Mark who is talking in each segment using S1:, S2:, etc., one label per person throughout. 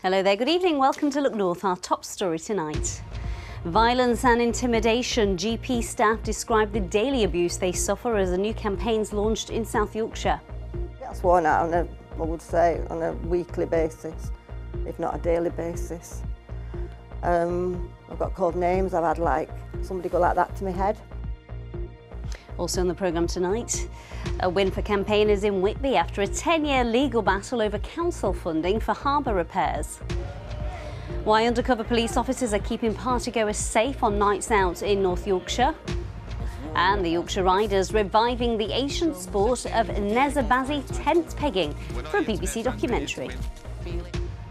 S1: Hello there, good evening. Welcome to Look North, our top story tonight. Violence and intimidation. GP staff describe the daily abuse they suffer as a new campaign's launched in South Yorkshire.
S2: That's worn out I would say, on a weekly basis, if not a daily basis. I've got called names, I've had somebody go like that to my head.
S1: Also on the programme tonight, a win for campaigners in Whitby after a 10-year legal battle over council funding for harbour repairs. Why undercover police officers are keeping partygoers safe on nights out in North Yorkshire. And the Yorkshire Riders reviving the ancient sport of Nezabazi tent pegging for a BBC documentary.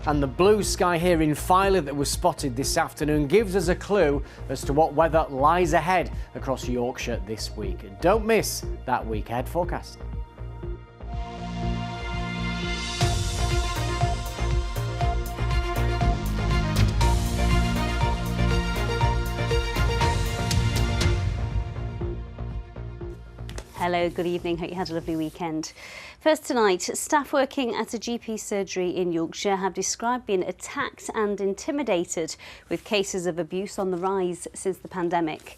S3: And the blue sky here in Filey that was spotted this afternoon gives us a clue as to what weather lies ahead across Yorkshire this week. Don't miss that week ahead forecast.
S1: Hello, good evening. Hope you had a lovely weekend. First tonight, staff working at a GP surgery in Yorkshire have described being attacked and intimidated with cases of abuse on the rise since the pandemic.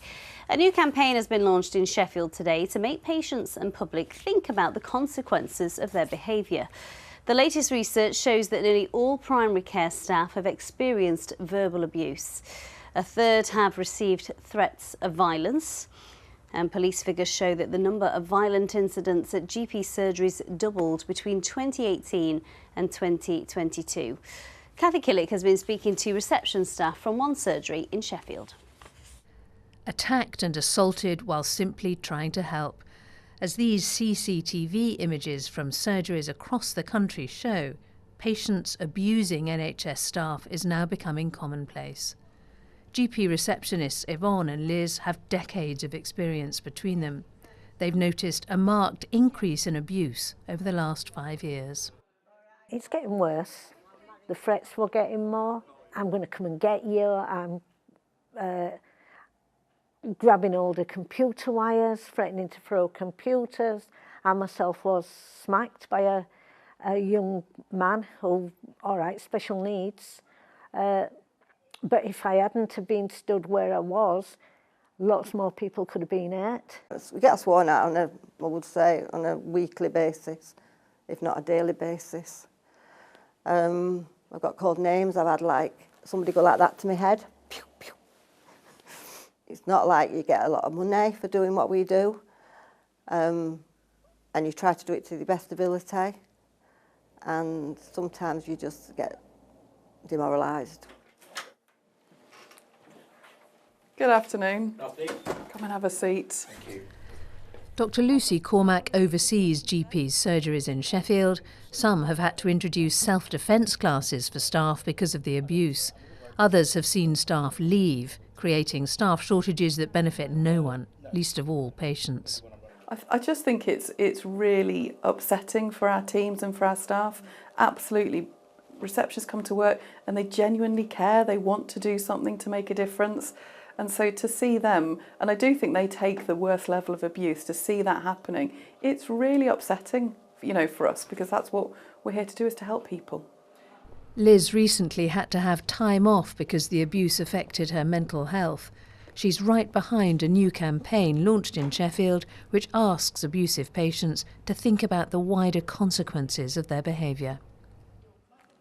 S1: A new campaign has been launched in Sheffield today to make patients and public think about the consequences of their behaviour. The latest research shows that nearly all primary care staff have experienced verbal abuse. A third have received threats of violence. And police figures show that the number of violent incidents at GP surgeries doubled between 2018 and 2022. Kathy Killick has been speaking to reception staff from one surgery in Sheffield.
S4: Attacked and assaulted while simply trying to help. As these CCTV images from surgeries across the country show, patients abusing NHS staff is now becoming commonplace. GP receptionists Yvonne and Liz have decades of experience between them. They've noticed a marked increase in abuse over the last 5 years.
S5: It's getting worse. The threats were getting more. I'm going to come and get you. I'm grabbing all the computer wires, threatening to throw computers. I myself was smacked by a young man who, all right, special needs. But if I hadn't have been stood where I was, lots more people could have been hurt.
S2: We get sworn at I would say, on a weekly basis, if not a daily basis. I've got called names, I've had somebody go like that to my head. Pew, pew. It's not like you get a lot of money for doing what we do. And you try to do it to the best ability. And sometimes you just get demoralised.
S6: Good afternoon. Come and have a seat.
S3: Thank you.
S4: Dr Lucy Cormack oversees GP's surgeries in Sheffield. Some have had to introduce self-defence classes for staff because of the abuse. Others have seen staff leave, creating staff shortages that benefit no one, least of all patients.
S6: I just think it's really upsetting for our teams and for our staff. Absolutely. Receptionists come to work and they genuinely care. They want to do something to make a difference. And so to see them, and I do think they take the worst level of abuse, to see that happening, it's really upsetting, for us, because that's what we're here to do, is to help people.
S4: Liz recently had to have time off because the abuse affected her mental health. She's right behind a new campaign launched in Sheffield, which asks abusive patients to think about the wider consequences of their behaviour.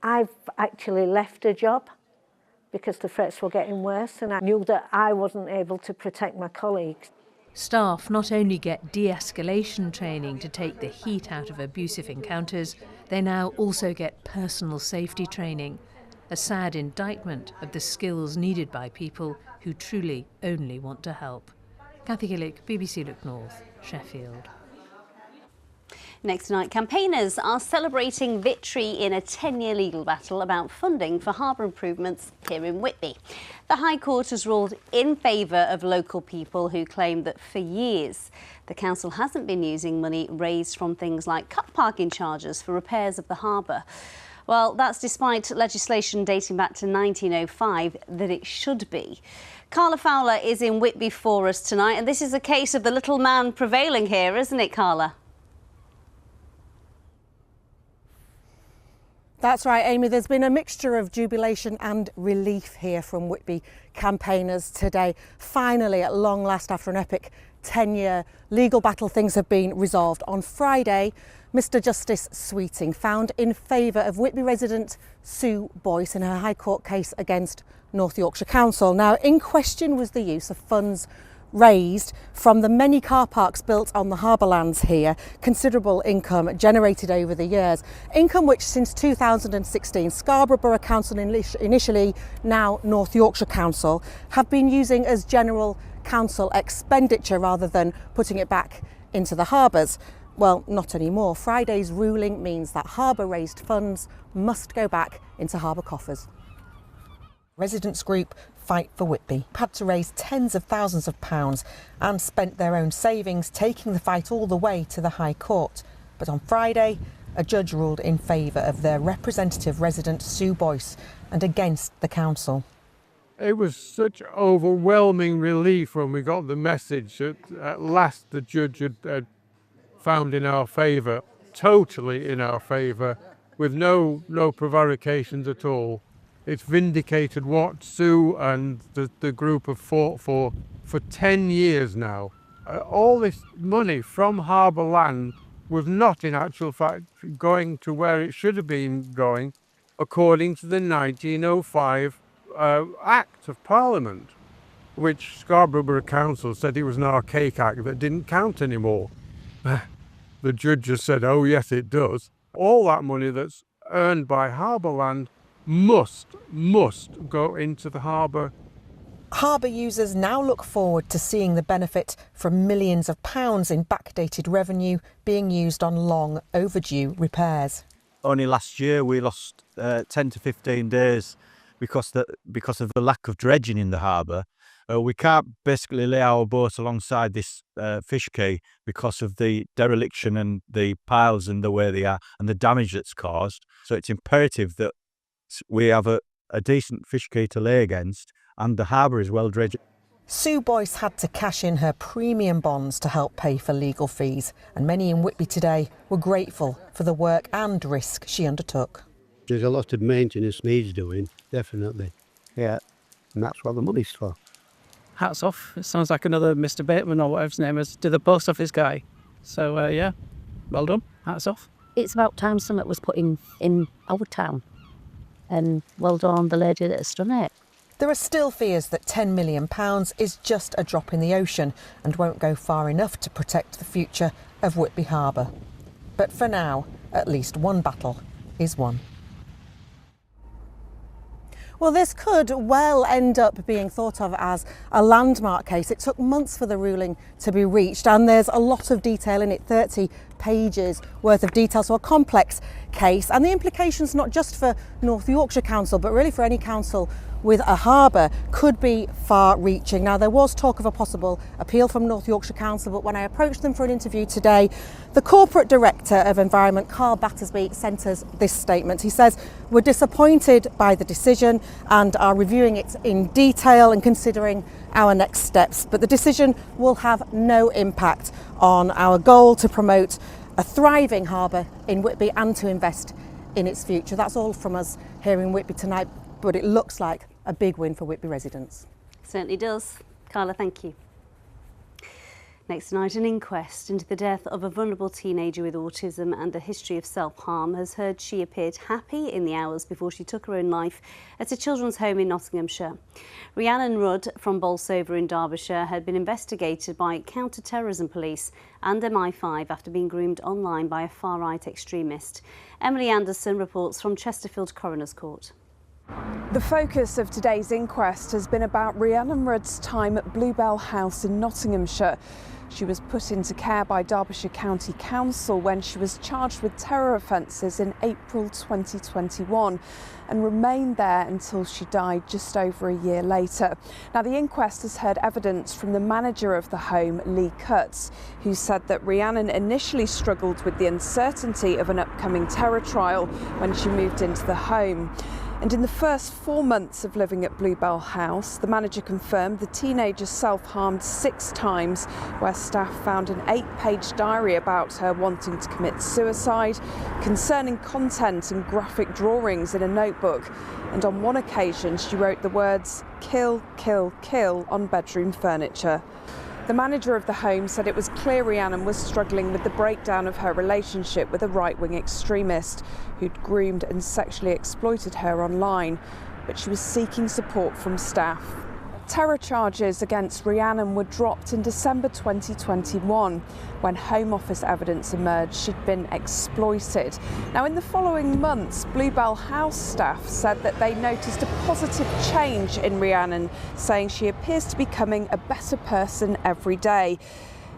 S5: I've actually left a job because the threats were getting worse, and I knew that I wasn't able to protect my colleagues.
S4: Staff not only get de-escalation training to take the heat out of abusive encounters, they now also get personal safety training, a sad indictment of the skills needed by people who truly only want to help. Kathy Killick, BBC Look North, Sheffield.
S1: Next tonight, campaigners are celebrating victory in a 10-year legal battle about funding for harbour improvements here in Whitby. The High Court has ruled in favour of local people who claim that for years the council hasn't been using money raised from things like cut parking charges for repairs of the harbour. Well, that's despite legislation dating back to 1905 that it should be. Carla Fowler is in Whitby for us tonight, and this is a case of the little man prevailing here, isn't it, Carla?
S7: That's right, Amy. There's been a mixture of jubilation and relief here from Whitby campaigners today. Finally, at long last, after an epic 10-year legal battle, things have been resolved. On Friday, Mr Justice Sweeting found in favour of Whitby resident Sue Boyce in her High Court case against North Yorkshire Council. Now, in question was the use of funds raised from the many car parks built on the harbour lands here, considerable income generated over the years. Income which since 2016 Scarborough Borough Council, initially now North Yorkshire Council, have been using as general council expenditure rather than putting it back into the harbours. Well, not anymore. Friday's ruling means that harbour raised funds must go back into harbour coffers. Residents group Fight for Whitby had to raise tens of thousands of pounds and spent their own savings taking the fight all the way to the High Court. But on Friday, a judge ruled in favour of their representative resident Sue Boyce and against the council.
S8: It was such overwhelming relief when we got the message that at last the judge had found in our favour, totally in our favour, with no prevarications at all. It's vindicated what Sue and the group have fought for 10 years now. All this money from harbour land was not in actual fact going to where it should have been going according to the 1905 Act of Parliament, which Scarborough Borough Council said it was an archaic act that didn't count anymore. The judge just said, oh yes it does. All that money that's earned by harbour land must go into the harbour.
S7: Harbour users now look forward to seeing the benefit from millions of pounds in backdated revenue being used on long overdue repairs.
S9: Only last year we lost 10 to 15 days because of the lack of dredging in the harbour. We can't basically lay our boat alongside this fish quay because of the dereliction and the piles and the way they are and the damage that's caused. So it's imperative that we have a decent fish quay to lay against, and the harbour is well dredged.
S7: Sue Boyce had to cash in her premium bonds to help pay for legal fees, and many in Whitby today were grateful for the work and risk she undertook.
S10: There's a lot of maintenance needs doing, definitely. Yeah, and that's what the money's for.
S11: Hats off. It sounds like another Mr. Bateman or whatever his name is, to the post office guy. So, yeah, well done. Hats off.
S12: It's about time something was put in our town. And well done the lady that has done it.
S7: There are still fears that £10 million is just a drop in the ocean and won't go far enough to protect the future of Whitby Harbour. But for now, at least one battle is won. Well, this could well end up being thought of as a landmark case. It took months for the ruling to be reached, and there's a lot of detail in it, 30 pages worth of detail, so a complex case. And the implications, not just for North Yorkshire Council, but really for any council with a harbour, could be far-reaching. Now, there was talk of a possible appeal from North Yorkshire Council, but when I approached them for an interview today, the Corporate Director of Environment, Carl Battersby, sent us this statement. He says, "We're disappointed by the decision and are reviewing it in detail and considering our next steps, but the decision will have no impact on our goal to promote a thriving harbour in Whitby and to invest in its future." That's all from us here in Whitby tonight, but it looks like a big win for Whitby residents.
S1: Certainly does. Carla, thank you. Next tonight, an inquest into the death of a vulnerable teenager with autism and a history of self-harm has heard she appeared happy in the hours before she took her own life at a children's home in Nottinghamshire. Rhiannon Rudd from Bolsover in Derbyshire had been investigated by counter-terrorism police and MI5 after being groomed online by a far-right extremist. Emily Anderson reports from Chesterfield Coroner's Court.
S13: The focus of today's inquest has been about Rhiannon Rudd's time at Bluebell House in Nottinghamshire. She was put into care by Derbyshire County Council when she was charged with terror offences in April 2021 and remained there until she died just over a year later. Now, the inquest has heard evidence from the manager of the home, Lee Cutts, who said that Rhiannon initially struggled with the uncertainty of an upcoming terror trial when she moved into the home. And in the first 4 months of living at Bluebell House, the manager confirmed the teenager self-harmed 6 times, where staff found an 8-page diary about her wanting to commit suicide, concerning content and graphic drawings in a notebook. And on one occasion, she wrote the words, "Kill, kill, kill" on bedroom furniture. The manager of the home said it was clear Rhiannon was struggling with the breakdown of her relationship with a right-wing extremist who'd groomed and sexually exploited her online, but she was seeking support from staff. Terror charges against Rhiannon were dropped in December 2021 when Home Office evidence emerged she'd been exploited. Now, in the following months, Bluebell House staff said that they noticed a positive change in Rhiannon, saying she appears to be becoming a better person every day.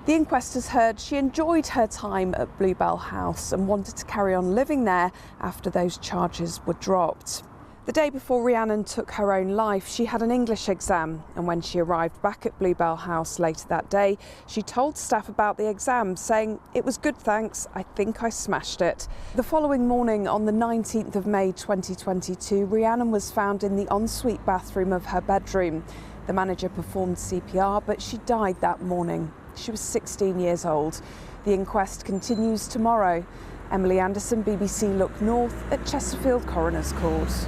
S13: The inquest has heard she enjoyed her time at Bluebell House and wanted to carry on living there after those charges were dropped. The day before Rhiannon took her own life, she had an English exam, and when she arrived back at Bluebell House later that day, she told staff about the exam, saying, "It was good, thanks, I think I smashed it." The following morning, on the 19th of May 2022, Rhiannon was found in the ensuite bathroom of her bedroom. The manager performed CPR, but she died that morning. She was 16 years old. The inquest continues tomorrow. Emily Anderson, BBC Look North at Chesterfield Coroner's Court.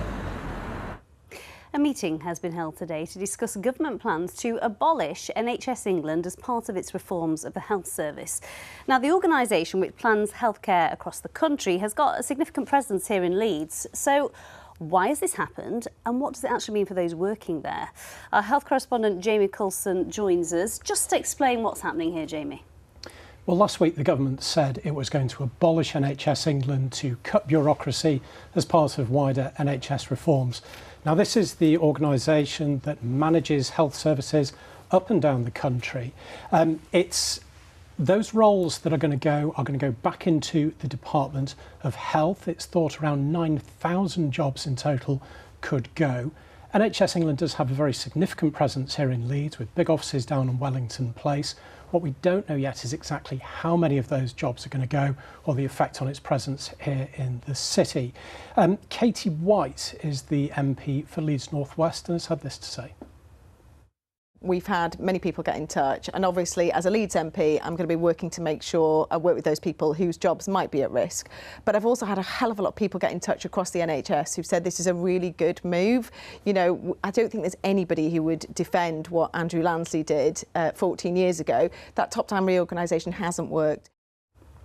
S1: A meeting has been held today to discuss government plans to abolish NHS England as part of its reforms of the health service. Now, the organisation, which plans healthcare across the country, has got a significant presence here in Leeds. So why has this happened and what does it actually mean for those working there? Our health correspondent Jamie Coulson joins us. Just to explain what's happening here, Jamie.
S14: Well, last week the government said it was going to abolish NHS England to cut bureaucracy as part of wider NHS reforms. Now, this is the organisation that manages health services up and down the country. It's those roles that are going to go back into the Department of Health. It's thought around 9,000 jobs in total could go. NHS England does have a very significant presence here in Leeds with big offices down on Wellington Place. What we don't know yet is exactly how many of those jobs are going to go or the effect on its presence here in the city. Katie White is the MP for Leeds North West and has had this to say.
S15: We've had many people get in touch, and obviously as a Leeds MP I'm going to be working to make sure I work with those people whose jobs might be at risk. But I've also had a hell of a lot of people get in touch across the NHS who've said this is a really good move. You know, I don't think there's anybody who would defend what Andrew Lansley did 14 years ago. That top-down reorganisation hasn't worked.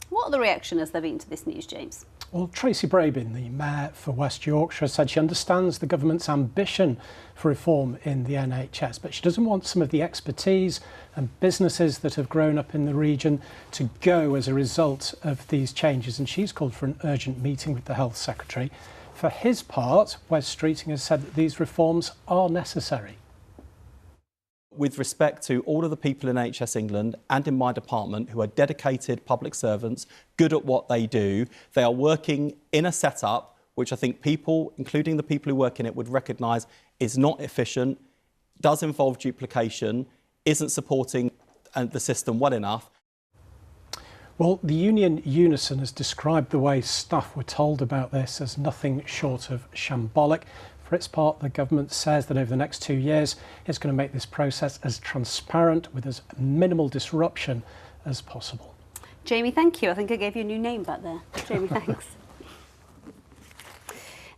S1: What other reaction has there been to this news, James?
S14: Well, Tracy Brabin, the Mayor for West Yorkshire, said she understands the government's ambition for reform in the NHS, but she doesn't want some of the expertise and businesses that have grown up in the region to go as a result of these changes. And she's called for an urgent meeting with the Health Secretary. For his part, Wes Streeting has said that these reforms are necessary.
S16: With respect to all of the people in NHS England and in my department who are dedicated public servants, good at what they do, they are working in a setup which I think people, including the people who work in it, would recognise is not efficient, does involve duplication, isn't supporting the system well enough.
S14: Well, the union Unison has described the way staff were told about this as nothing short of shambolic. For its part, the government says that over the next 2 years, it's going to make this process as transparent with as minimal disruption as possible.
S1: Jamie, thank you. I think I gave you a new name back there. Jamie, thanks.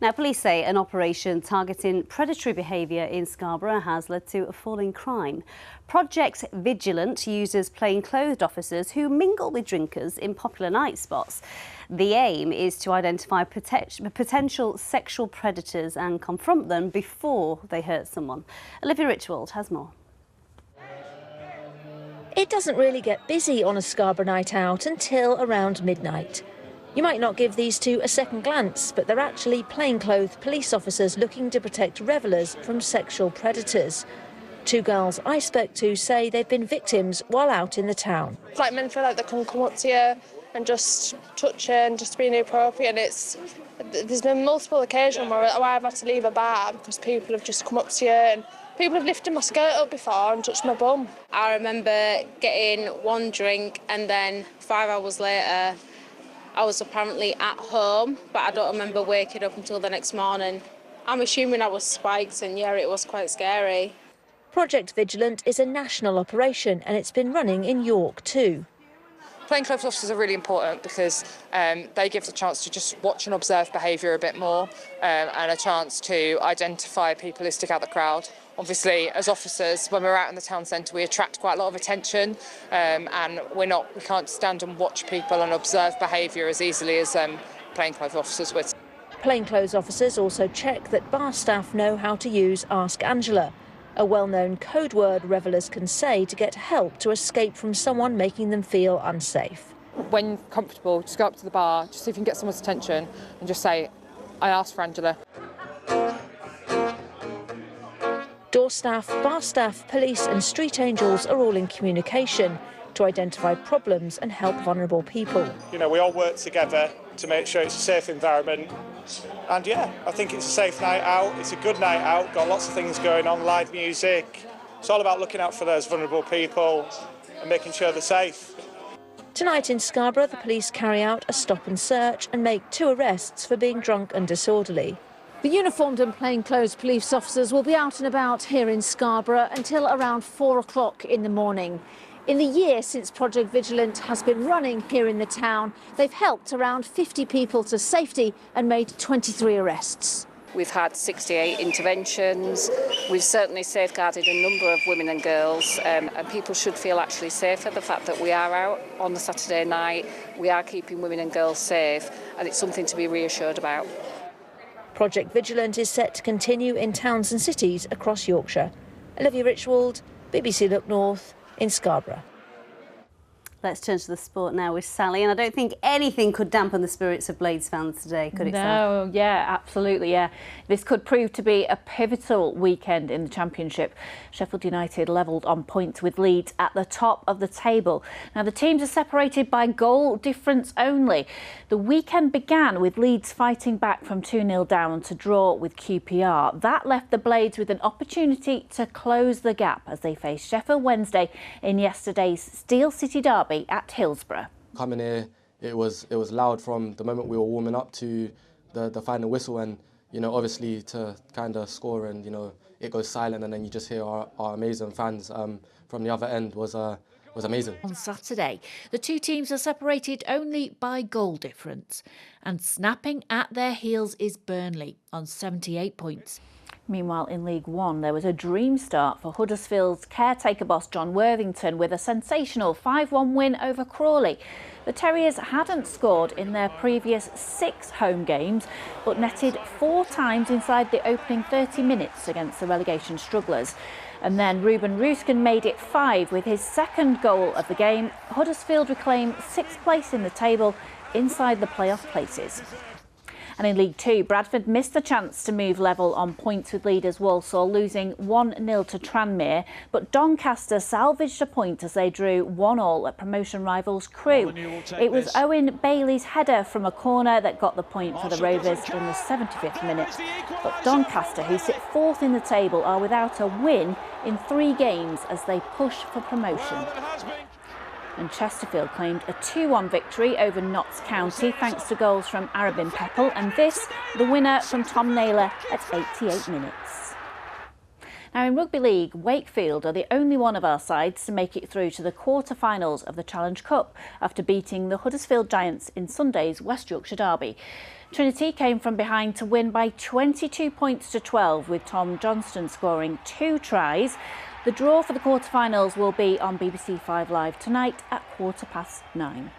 S1: Now, police say an operation targeting predatory behaviour in Scarborough has led to a fall in crime. Project Vigilant uses plainclothed officers who mingle with drinkers in popular night spots. The aim is to identify potential sexual predators and confront them before they hurt someone. Olivia Richwald has more.
S17: It doesn't really get busy on a Scarborough night out until around midnight. You might not give these two a second glance, but they're actually plainclothed police officers looking to protect revellers from sexual predators. Two girls I spoke to say they've been victims while out in the town.
S18: It's like men feel like they can come up to you and just touch you and just be inappropriate. And there's been multiple occasions where I've had to leave a bar because people have just come up to you and people have lifted my skirt up before and touched my bum.
S19: I remember getting one drink and then 5 hours later I was apparently at home, but I don't remember waking up until the next morning I'm assuming I was spiked, and yeah, it was quite scary.
S17: Project Vigilant is a national operation and it's been running in York too.
S20: Plainclothes officers are really important because they give the chance to just watch and observe behaviour a bit more and a chance to identify people who stick out the crowd. Obviously, as officers, when we're out in the town centre, we attract quite a lot of attention and we can't stand and watch people and observe behaviour as easily as plainclothes officers would.
S17: Plainclothes officers also check that bar staff know how to use Ask Angela, a well-known code word revellers can say to get help to escape from someone making them feel unsafe.
S20: When comfortable, just go up to the bar, just see if you can get someone's attention and just say, I asked for Angela.
S17: Door staff, bar staff, police and street angels are all in communication to identify problems and help vulnerable people.
S21: You know, we all work together to make sure it's a safe environment. And yeah, I think it's a safe night out, it's a good night out, got lots of things going on, live music. It's all about looking out for those vulnerable people and making sure they're safe.
S17: Tonight in Scarborough, the police carry out a stop and search and make 2 arrests for being drunk and disorderly.
S22: The uniformed and plainclothes police officers will be out and about here in Scarborough until around 4 o'clock in the morning. In the year since Project Vigilant has been running here in the town, they've helped around 50 people to safety and made 23 arrests.
S23: We've had 68 interventions. We've certainly safeguarded a number of women and girls, and people should feel actually safer. The fact that we are out on the Saturday night, we are keeping women and girls safe, and it's something to be reassured about.
S17: Project Vigilant is set to continue in towns and cities across Yorkshire. Olivia Richwald, BBC Look North, in Scarborough.
S1: Let's turn to the sport now with Sally, and I don't think anything could dampen the spirits of Blades fans today, could it, Sally?
S24: No, yeah, absolutely, yeah. This could prove to be a pivotal weekend in the Championship. Sheffield United levelled on points with Leeds at the top of the table. Now, the teams are separated by goal difference only. The weekend began with Leeds fighting back from 2-0 down to draw with QPR. That left the Blades with an opportunity to close the gap as they faced Sheffield Wednesday in yesterday's Steel City derby at Hillsborough.
S25: Coming here, it was loud from the moment we were warming up to the final whistle, and you know, obviously to kind of score and you know it goes silent and then you just hear our amazing fans from the other end was amazing.
S26: On Saturday, the two teams are separated only by goal difference, and snapping at their heels is Burnley on 78 points.
S24: Meanwhile, in League One, there was a dream start for Huddersfield's caretaker boss John Worthington with a sensational 5-1 win over Crawley. The Terriers hadn't scored in their previous 6 home games, but netted 4 times inside the opening 30 minutes against the relegation strugglers. And then Ruben Ruskin made it 5 with his second goal of the game. Huddersfield reclaimed 6th place in the table inside the playoff places. And in League Two, Bradford missed the chance to move level on points with leaders Walsall, losing 1-0 to Tranmere. But Doncaster salvaged a point as they drew 1-1 at promotion rivals Crewe. It was Owen Bailey's header from a corner that got the point for the Rovers in the 75th minute. But Doncaster, who sit 4th in the table, are without a win in 3 games as they push for promotion. And Chesterfield claimed a 2-1 victory over Notts County thanks to goals from Arabin Peppel and this, the winner from Tom Naylor at 88 minutes. Now in Rugby League, Wakefield are the only one of our sides to make it through to the quarter-finals of the Challenge Cup after beating the Huddersfield Giants in Sunday's West Yorkshire derby. Trinity came from behind to win by 22 points to 12 with Tom Johnston scoring 2 tries. The draw for the quarter-finals will be on BBC 5 Live tonight at 9:15.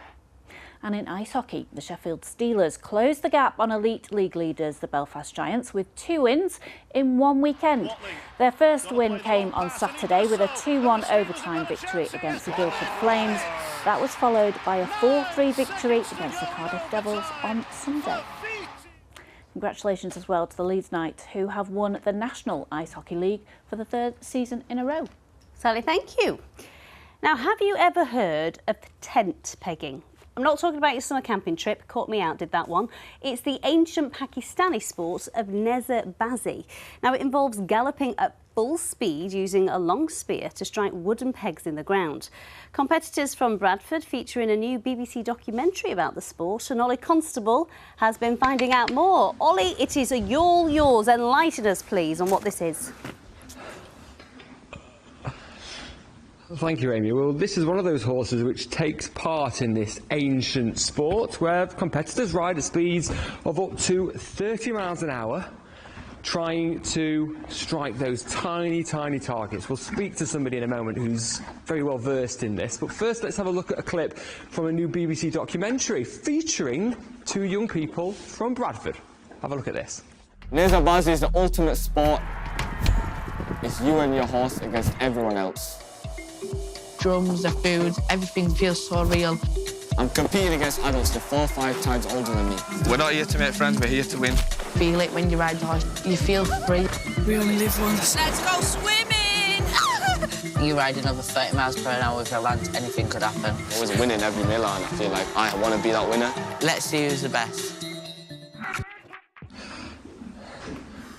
S24: And in ice hockey, the Sheffield Steelers closed the gap on elite league leaders, the Belfast Giants, with 2 wins in 1 weekend. Their first win came on Saturday with a 2-1 overtime victory against the Guildford Flames. That was followed by a 4-3 victory against the Cardiff Devils on Sunday. Congratulations as well to the Leeds Knights, who have won the National Ice Hockey League for the 3rd season in a row.
S1: Sally, thank you. Now, have you ever heard of tent pegging? I'm not talking about your summer camping trip. Caught me out, did that one. It's the ancient Pakistani sport of Neza Bazi. Now, it involves galloping up full speed using a long spear to strike wooden pegs in the ground. Competitors from Bradford feature in a new BBC documentary about the sport, and Ollie Constable has been finding out more. Ollie, it is all yours. Enlighten us, please, on what this is.
S2: Thank you, Amy. Well, this is one of those horses which takes part in this ancient sport where competitors ride at speeds of up to 30 miles an hour, trying to strike those tiny, tiny targets. We'll speak to somebody in a moment who's very well versed in this. But first, let's have a look at a clip from a new BBC documentary featuring two young people from Bradford. Have a look at this.
S3: Laserbazi is the ultimate sport. It's you and your horse against everyone else.
S4: Drums, the food, everything feels so real.
S3: I'm competing against adults that are 4 or 5 times older than me.
S5: We're not here to make friends, we're here to win.
S4: Feel it when you ride the horse. You feel free. We only live once. Let's go swimming!
S6: You ride another 30 miles per hour with your lands, anything could happen.
S3: I was winning every mile, and I feel like I want to be that winner.
S6: Let's see who's the best.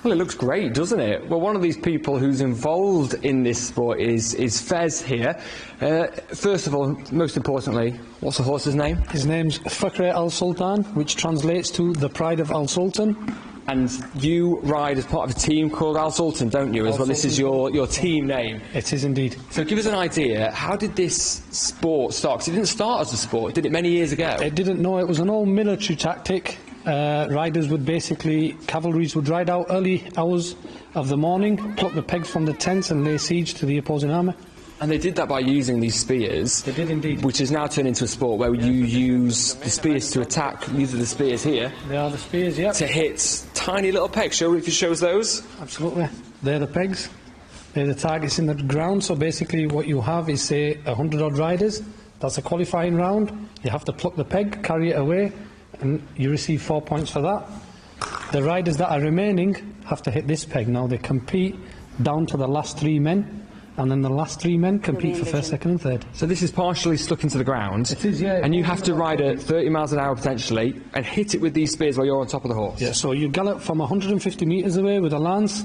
S2: Well, it looks great, doesn't it? Well, one of these people who's involved in this sport is Fez here. First of all, most importantly, what's the horse's name?
S14: His name's Fakre Al Sultan, which translates to the Pride of Al Sultan.
S2: And you ride as part of a team called Al Sultan, don't you, as well? This is your team name.
S14: It is indeed.
S2: So give us an idea, how did this sport start? Because it didn't start as a sport, did it, many years ago?
S14: It didn't, no. It was an old military tactic. Riders would cavalries would ride out early hours of the morning, pluck the pegs from the tents and lay siege to the opposing army.
S2: And they did that by using these spears.
S14: They did indeed.
S2: Which has now turned into a sport where you use the spears to attack. These are the spears here.
S14: They are the spears, yeah.
S2: To hit tiny little pegs. Show if it shows those.
S14: Absolutely. They're the pegs. They're the targets in the ground. So basically what you have is, say, 100 odd riders. That's a qualifying round. You have to pluck the peg, carry it away, and you receive 4 points for that. The riders that are remaining have to hit this peg. Now they compete down to the last 3 men, and then the last 3 men compete for first, second and third.
S2: So this is partially stuck into the ground.
S14: It is, yeah.
S2: And you have to ride at 30 miles an hour potentially and hit it with these spears while you're on top of the horse.
S14: Yeah, so you gallop from 150 metres away with a lance,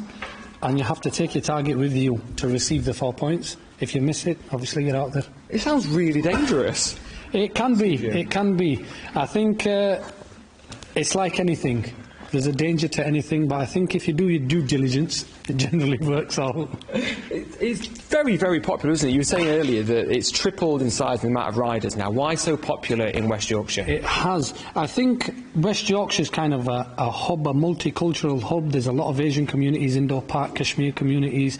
S14: and you have to take your target with you to receive the 4 points. If you miss it, obviously you're out there.
S2: It sounds really dangerous.
S14: It can be, it can be. I think it's like anything. There's a danger to anything, but I think if you do your due diligence, it generally works out.
S2: It's very, very popular, isn't it? You were saying earlier that it's tripled in size the amount of riders now. Why so popular in West Yorkshire?
S14: It has. I think West Yorkshire is kind of a hub, a multicultural hub. There's a lot of Asian communities, Indo-Pak, Kashmir communities.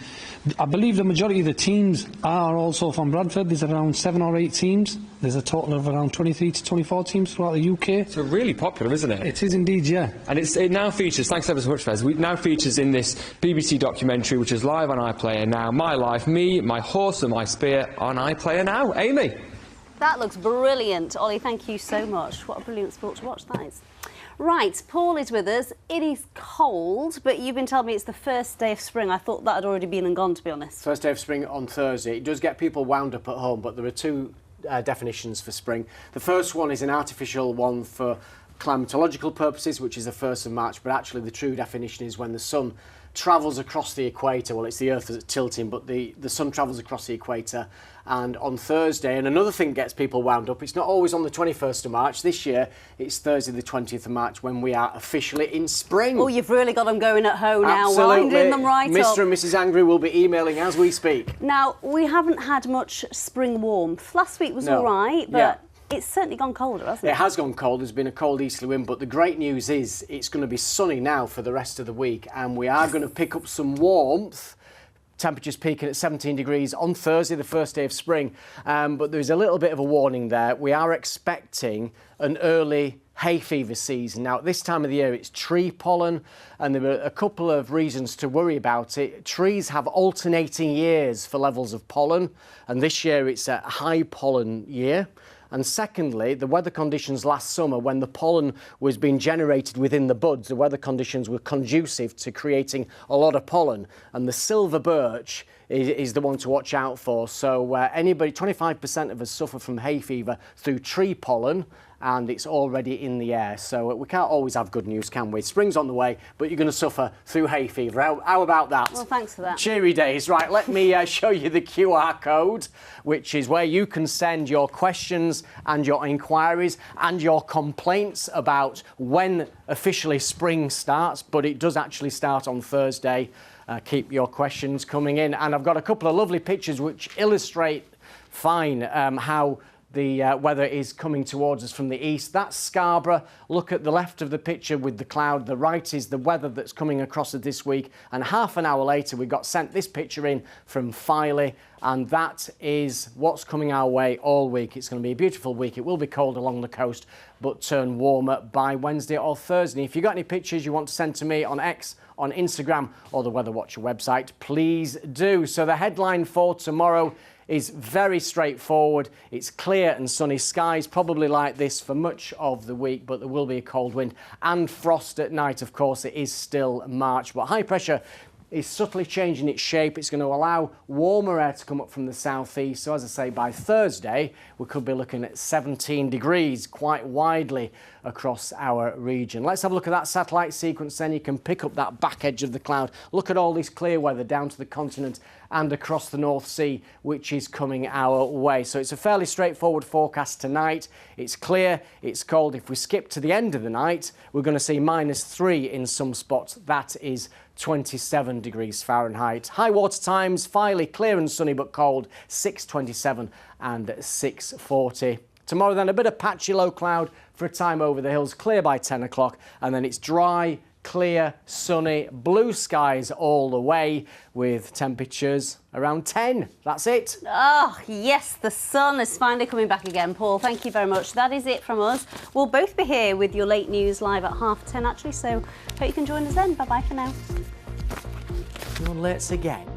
S14: I believe the majority of the teams are also from Bradford. There's around 7 or 8 teams. There's a total of around 23 to 24 teams throughout the UK.
S2: So really popular, isn't it?
S14: It is indeed, yeah.
S2: And it now features, thanks ever so much, Fez, it now features in this BBC documentary, which is live on iPlayer now. My life, me, my horse and my spear on iPlayer now. Amy?
S1: That looks brilliant. Ollie, thank you so much. What a brilliant sport to watch that is. Right, Paul is with us. It is cold, but you've been telling me it's the first day of spring. I thought that had already been and gone, to be honest.
S8: First day of spring on Thursday. It does get people wound up at home, but there are 2 definitions for spring. The first one is an artificial one for climatological purposes, which is the 1st of March, but actually the true definition is when the sun travels across the equator. Well, it's the Earth that's tilting, but the sun travels across the equator. And on Thursday, and another thing gets people wound up, it's not always on the 21st of March. This year, it's Thursday the 20th of March when we are officially in spring.
S1: Oh, you've really got them going at home now,
S8: Absolutely.
S1: winding them right up.
S8: Mr. and Mrs. Angry will be emailing as we speak.
S1: Now, we haven't had much spring warmth. Last week was all right, but it's certainly gone colder, hasn't it?
S8: It has gone cold. There's been a cold easterly wind, but the great news is it's going to be sunny now for the rest of the week, and we are going to pick up some warmth. Temperatures peaking at 17 degrees on Thursday, the first day of spring. But there's a little bit of a warning there. We are expecting an early hay fever season. Now, at this time of the year, it's tree pollen, and there are a couple of reasons to worry about it. Trees have alternating years for levels of pollen, and this year it's a high pollen year. And secondly, the weather conditions last summer, when the pollen was being generated within the buds, the weather conditions were conducive to creating a lot of pollen. And the silver birch is the one to watch out for. So anybody, 25% of us suffer from hay fever through tree pollen. and it's already in the air. So we can't always have good news, can we? Spring's on the way, but you're going to suffer through hay fever. How about that?
S1: Well, thanks for that.
S8: Cheery days. Right, let me show you the QR code, which is where you can send your questions and your inquiries and your complaints about when officially spring starts, but it does actually start on Thursday. Keep your questions coming in. And I've got a couple of lovely pictures which illustrate fine how the weather is coming towards us from the east. That's Scarborough. Look at the left of the picture with the cloud. The right is the weather that's coming across us this week. And half an hour later, we got sent this picture in from Filey. And that is what's coming our way all week. It's going to be a beautiful week. It will be cold along the coast, but turn warmer by Wednesday or Thursday. If you've got any pictures you want to send to me on X, on Instagram, or the Weather Watcher website, please do. So the headline for tomorrow is very straightforward. It's clear and sunny skies, probably like this for much of the week, but there will be a cold wind and frost at night. Of course, it is still March, but high pressure is subtly changing its shape. It's going to allow warmer air to come up from the southeast. So as I say, by Thursday, we could be looking at 17 degrees quite widely across our region. Let's have a look at that satellite sequence then. You can pick up that back edge of the cloud. Look at all this clear weather down to the continent and across the North Sea, which is coming our way. So it's a fairly straightforward forecast tonight. It's clear, it's cold. If we skip to the end of the night, we're going to see -3 in some spots. That is 27 degrees Fahrenheit. High water times, Filey, clear and sunny but cold, 6:27 and 6:40. Tomorrow then a bit of patchy low cloud for a time over the hills, clear by 10 o'clock, and then it's dry, clear, sunny, blue skies all the way with temperatures around 10. That's it.
S1: Oh, yes, the sun is finally coming back again. Paul, thank you very much. That is it from us. We'll both be here with your late news live at 10:30 actually, so hope you can join us then. Bye-bye for now.
S8: You're late again.